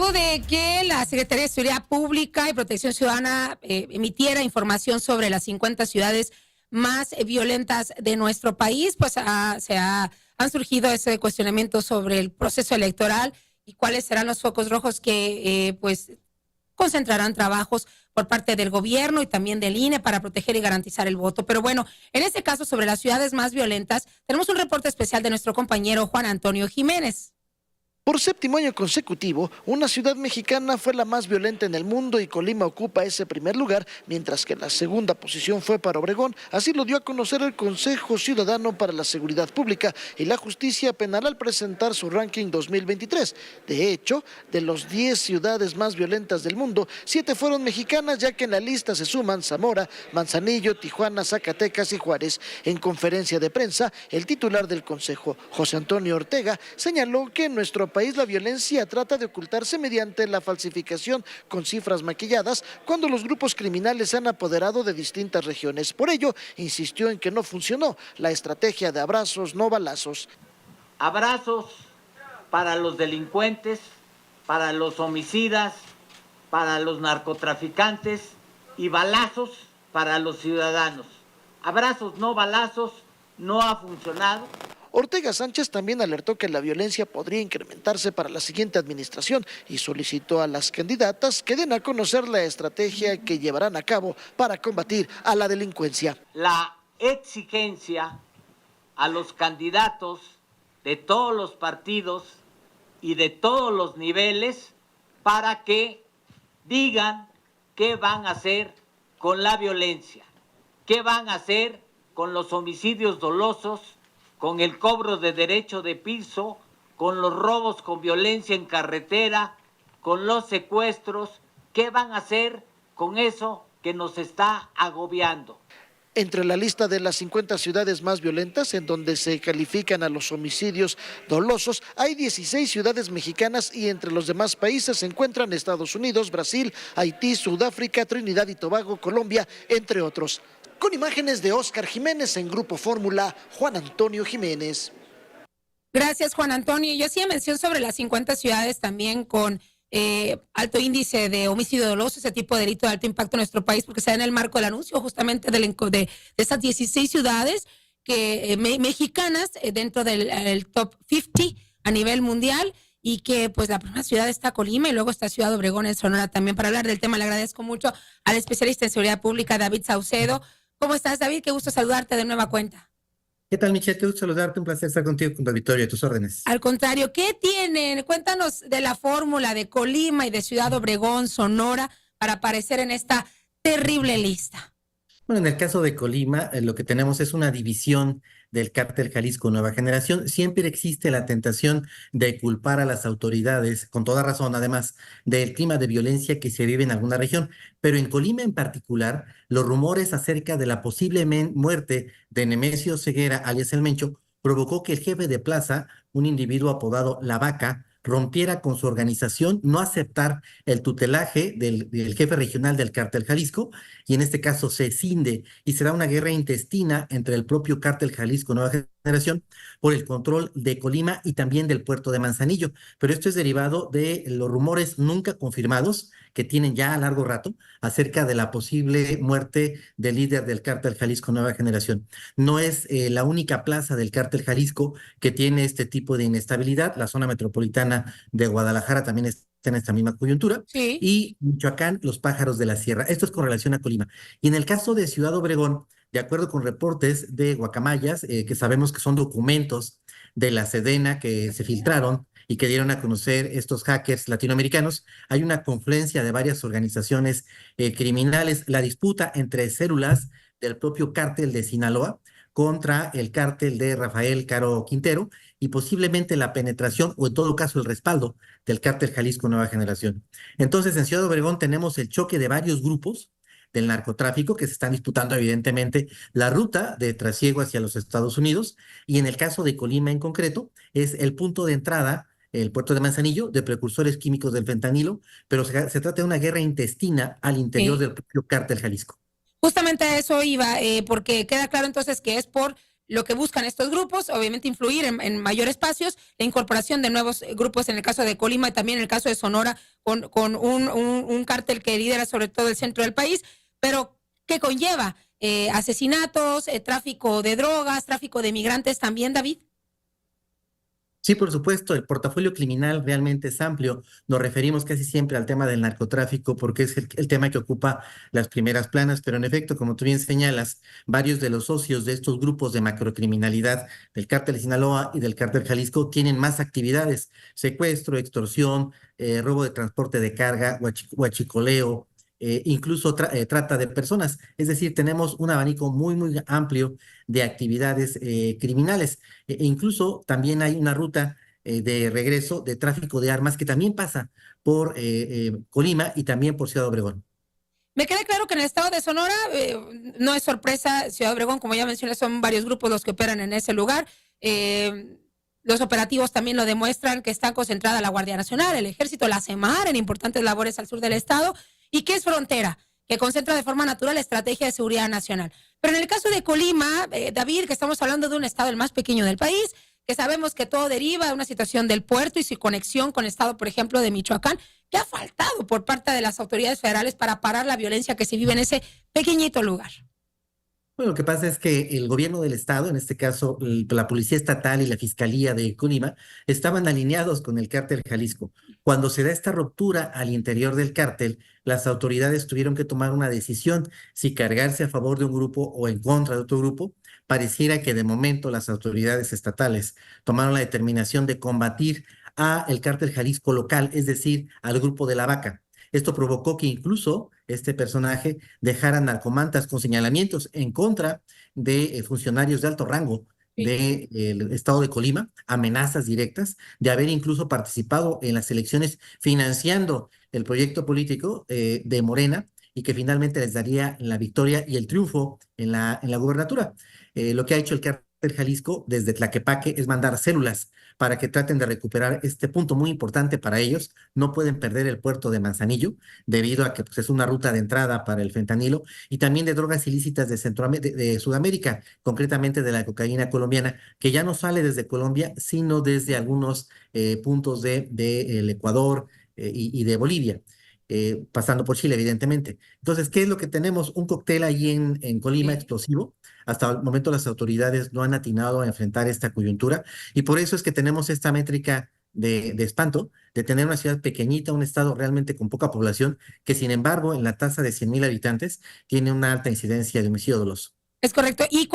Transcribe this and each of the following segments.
luego de que la Secretaría de Seguridad Pública y Protección Ciudadana emitiera información sobre las 50 ciudades más violentas de nuestro país, pues han surgido ese cuestionamiento sobre el proceso electoral y cuáles serán los focos rojos que pues concentrarán trabajos por parte del gobierno y también del INE para proteger y garantizar el voto. Pero bueno, en este caso sobre las ciudades más violentas, tenemos un reporte especial de nuestro compañero Juan Antonio Jiménez. Por séptimo año consecutivo, una ciudad mexicana fue la más violenta en el mundo y Colima ocupa ese primer lugar, mientras que la segunda posición fue para Obregón. Así lo dio a conocer el Consejo Ciudadano para la Seguridad Pública y la Justicia Penal al presentar su ranking 2023. De hecho, de los 10 ciudades más violentas del mundo, 7 fueron mexicanas, ya que en la lista se suman Zamora, Manzanillo, Tijuana, Zacatecas y Juárez. En conferencia de prensa, el titular del Consejo, José Antonio Ortega, señaló que en nuestro país la violencia trata de ocultarse mediante la falsificación con cifras maquilladas cuando los grupos criminales se han apoderado de distintas regiones. Por ello, insistió en que no funcionó la estrategia de abrazos, no balazos. Abrazos para los delincuentes, para los homicidas, para los narcotraficantes y balazos para los ciudadanos. Abrazos, no balazos, no ha funcionado. Ortega Sánchez también alertó que la violencia podría incrementarse para la siguiente administración y solicitó a las candidatas que den a conocer la estrategia que llevarán a cabo para combatir a la delincuencia. La exigencia a los candidatos de todos los partidos y de todos los niveles para que digan qué van a hacer con la violencia, qué van a hacer con los homicidios dolosos, con el cobro de derecho de piso, con los robos con violencia en carretera, con los secuestros. ¿Qué van a hacer con eso que nos está agobiando? Entre la lista de las 50 ciudades más violentas, en donde se califican a los homicidios dolosos, hay 16 ciudades mexicanas y entre los demás países se encuentran Estados Unidos, Brasil, Haití, Sudáfrica, Trinidad y Tobago, Colombia, entre otros. Con imágenes de Óscar Jiménez en Grupo Fórmula, Juan Antonio Jiménez. Gracias, Juan Antonio. Yo hacía mención sobre las 50 ciudades también con alto índice de homicidio doloso, ese tipo de delito de alto impacto en nuestro país, porque se da en el marco del anuncio justamente de esas 16 ciudades que mexicanas dentro del top 50 a nivel mundial, y que pues la primera ciudad está Colima y luego está Ciudad Obregón en Sonora. También para hablar del tema le agradezco mucho al especialista en seguridad pública David Saucedo. ¿Cómo estás, David? Qué gusto saludarte de nueva cuenta. ¿Qué tal, Michelle? Qué gusto saludarte, un placer estar contigo con tu auditorio, a tus órdenes. Al contrario, ¿qué tienen? Cuéntanos de la fórmula de Colima y de Ciudad Obregón, Sonora, para aparecer en esta terrible lista. Bueno, en el caso de Colima, lo que tenemos es una división del cártel Jalisco Nueva Generación. Siempre existe la tentación de culpar a las autoridades, con toda razón, además, del clima de violencia que se vive en alguna región. Pero en Colima en particular, los rumores acerca de la posible muerte de Nemesio Ceguera, alias El Mencho, provocó que el jefe de plaza, un individuo apodado La Vaca, rompiera con su organización, no aceptar el tutelaje del jefe regional del cártel Jalisco, y en este caso se escinde y se da una guerra intestina entre el propio cártel Jalisco Nueva Generación por el control de Colima y también del puerto de Manzanillo. Pero esto es derivado de los rumores nunca confirmados que tienen ya a largo rato acerca de la posible muerte del líder del cártel Jalisco Nueva Generación. No es la única plaza del cártel Jalisco que tiene este tipo de inestabilidad. La zona metropolitana de Guadalajara también está en esta misma coyuntura. Sí. Y Michoacán, los pájaros de la sierra. Esto es con relación a Colima. Y en el caso de Ciudad Obregón, de acuerdo con reportes de Guacamayas, que sabemos que son documentos de la Sedena que se filtraron y que dieron a conocer estos hackers latinoamericanos, hay una confluencia de varias organizaciones criminales. La disputa entre células del propio cártel de Sinaloa contra el cártel de Rafael Caro Quintero y posiblemente la penetración o en todo caso el respaldo del cártel Jalisco Nueva Generación. Entonces en Ciudad Obregón tenemos el choque de varios grupos del narcotráfico que se están disputando evidentemente la ruta de trasiego hacia los Estados Unidos, y en el caso de Colima en concreto es el punto de entrada, el puerto de Manzanillo, de precursores químicos del fentanilo, pero se trata de una guerra intestina al interior del propio cártel Jalisco. Justamente a eso iba, porque queda claro entonces que es por lo que buscan estos grupos, obviamente influir en mayor espacios, la incorporación de nuevos grupos en el caso de Colima y también en el caso de Sonora, con un cártel que lidera sobre todo el centro del país, pero ¿qué conlleva? Asesinatos, tráfico de drogas, tráfico de migrantes también, David. Sí, por supuesto, el portafolio criminal realmente es amplio. Nos referimos casi siempre al tema del narcotráfico porque es el tema que ocupa las primeras planas, pero en efecto, como tú bien señalas, varios de los socios de estos grupos de macrocriminalidad del cártel de Sinaloa y del cártel Jalisco tienen más actividades: secuestro, extorsión, robo de transporte de carga, huachicoleo, incluso trata de personas. Es decir, tenemos un abanico muy, muy amplio de actividades criminales. Incluso también hay una ruta de regreso de tráfico de armas que también pasa por Colima y también por Ciudad Obregón. Me queda claro que en el estado de Sonora no es sorpresa, Ciudad Obregón, como ya mencioné, son varios grupos los que operan en ese lugar. Los operativos también lo demuestran, que está concentrada la Guardia Nacional, el Ejército, la CEMAR en importantes labores al sur del estado, y que es frontera, que concentra de forma natural la estrategia de seguridad nacional. Pero en el caso de Colima, David, que estamos hablando de un estado el más pequeño del país, que sabemos que todo deriva de una situación del puerto y su conexión con el estado, por ejemplo, de Michoacán, ¿qué ha faltado por parte de las autoridades federales para parar la violencia que se vive en ese pequeñito lugar? Bueno, lo que pasa es que el gobierno del estado, en este caso la Policía Estatal y la Fiscalía de Colima, estaban alineados con el cártel Jalisco. Cuando se da esta ruptura al interior del cártel, las autoridades tuvieron que tomar una decisión, si cargarse a favor de un grupo o en contra de otro grupo. Pareciera que de momento las autoridades estatales tomaron la determinación de combatir a el cártel Jalisco local, es decir, al grupo de la Vaca. Esto provocó que incluso este personaje dejara narcomantas con señalamientos en contra de funcionarios de alto rango del estado de Colima, amenazas directas de haber incluso participado en las elecciones financiando el proyecto político de Morena, y que finalmente les daría la victoria y el triunfo en la gubernatura. Lo que ha hecho el cártel Jalisco desde Tlaquepaque es mandar células para que traten de recuperar este punto muy importante para ellos. No pueden perder el puerto de Manzanillo, debido a que pues, es una ruta de entrada para el fentanilo y también de drogas ilícitas de Sudamérica, concretamente de la cocaína colombiana, que ya no sale desde Colombia, sino desde algunos puntos el Ecuador y de Bolivia. Pasando por Chile, evidentemente. Entonces, ¿qué es lo que tenemos? Un cóctel ahí en Colima explosivo. Hasta el momento las autoridades no han atinado a enfrentar esta coyuntura, y por eso es que tenemos esta métrica de espanto de tener una ciudad pequeñita, un estado realmente con poca población, que sin embargo en la tasa de 100,000 habitantes tiene una alta incidencia de homicidio doloso. Es correcto. Y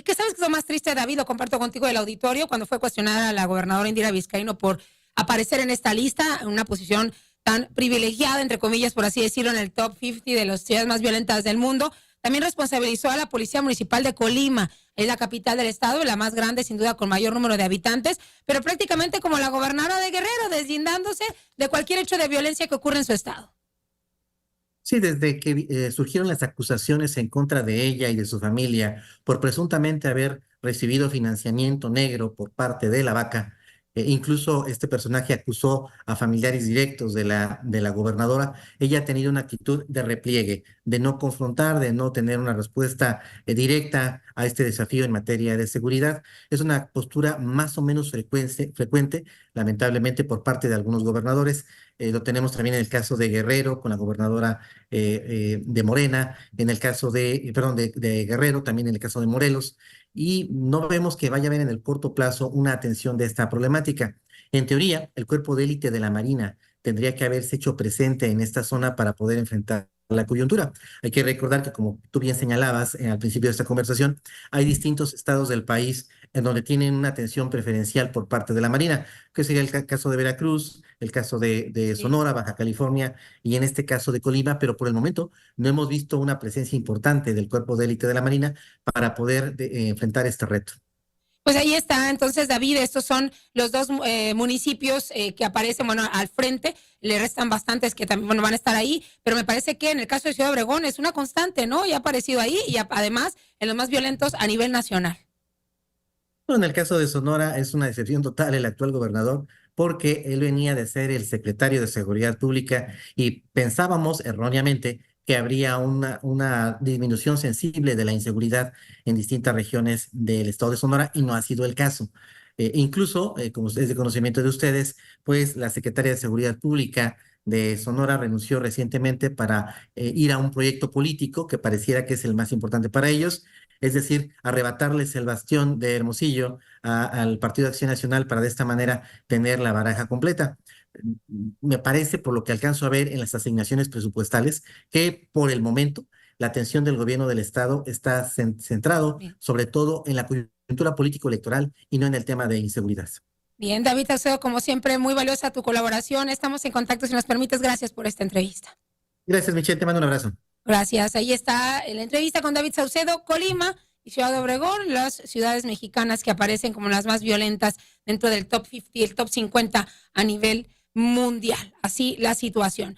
qué sabes que es lo más triste, David, lo comparto contigo del auditorio, cuando fue cuestionada la gobernadora Indira Vizcaíno por aparecer en esta lista, en una posición tan privilegiada, entre comillas, por así decirlo, en el top 50 de las ciudades más violentas del mundo. También responsabilizó a la Policía Municipal de Colima, es la capital del estado, la más grande, sin duda, con mayor número de habitantes, pero prácticamente como la gobernadora de Guerrero, deslindándose de cualquier hecho de violencia que ocurre en su estado. Sí, desde que surgieron las acusaciones en contra de ella y de su familia por presuntamente haber recibido financiamiento negro por parte de la Vaca, incluso este personaje acusó a familiares directos de la gobernadora. Ella ha tenido una actitud de repliegue, de no confrontar, de no tener una respuesta directa a este desafío en materia de seguridad. Es una postura más o menos frecuente, lamentablemente, por parte de algunos gobernadores. Lo tenemos también en el caso de Guerrero, con la gobernadora de Morena, en el caso de Guerrero, también en el caso de Morelos, y no vemos que vaya a haber en el corto plazo una atención de esta problemática. En teoría, el cuerpo de élite de la Marina tendría que haberse hecho presente en esta zona para poder enfrentar la coyuntura. Hay que recordar que, como tú bien señalabas al principio de esta conversación, hay distintos estados del país en donde tienen una atención preferencial por parte de la Marina, que sería el caso de Veracruz, el caso de Sonora, Baja California, y en este caso de Colima, pero por el momento no hemos visto una presencia importante del cuerpo de élite de la Marina para poder enfrentar este reto. Pues ahí está, entonces, David, estos son los dos municipios que aparecen, bueno, al frente. Le restan bastantes que también, bueno, van a estar ahí, pero me parece que en el caso de Ciudad Obregón es una constante, ¿no? Y ha aparecido ahí y además en los más violentos a nivel nacional. Bueno, en el caso de Sonora es una decepción total el actual gobernador, porque él venía de ser el secretario de Seguridad Pública y pensábamos erróneamente que habría una disminución sensible de la inseguridad en distintas regiones del estado de Sonora y no ha sido el caso. Incluso, como es de conocimiento de ustedes, pues la secretaria de Seguridad Pública de Sonora renunció recientemente para ir a un proyecto político que pareciera que es el más importante para ellos, es decir, arrebatarles el bastión de Hermosillo al Partido de Acción Nacional para de esta manera tener la baraja completa. Me parece, por lo que alcanzo a ver en las asignaciones presupuestales, que por el momento la atención del gobierno del estado está centrado Bien. sobre todo en la coyuntura político-electoral y no en el tema de inseguridad. Bien, David Saucedo, como siempre, muy valiosa tu colaboración. Estamos en contacto si nos permites. Gracias por esta entrevista. Gracias, Michelle, te mando un abrazo. Gracias. Ahí está la entrevista con David Saucedo, Colima y Ciudad de Obregón, las ciudades mexicanas que aparecen como las más violentas dentro del top 50, el top 50 a nivel mundial. Así la situación.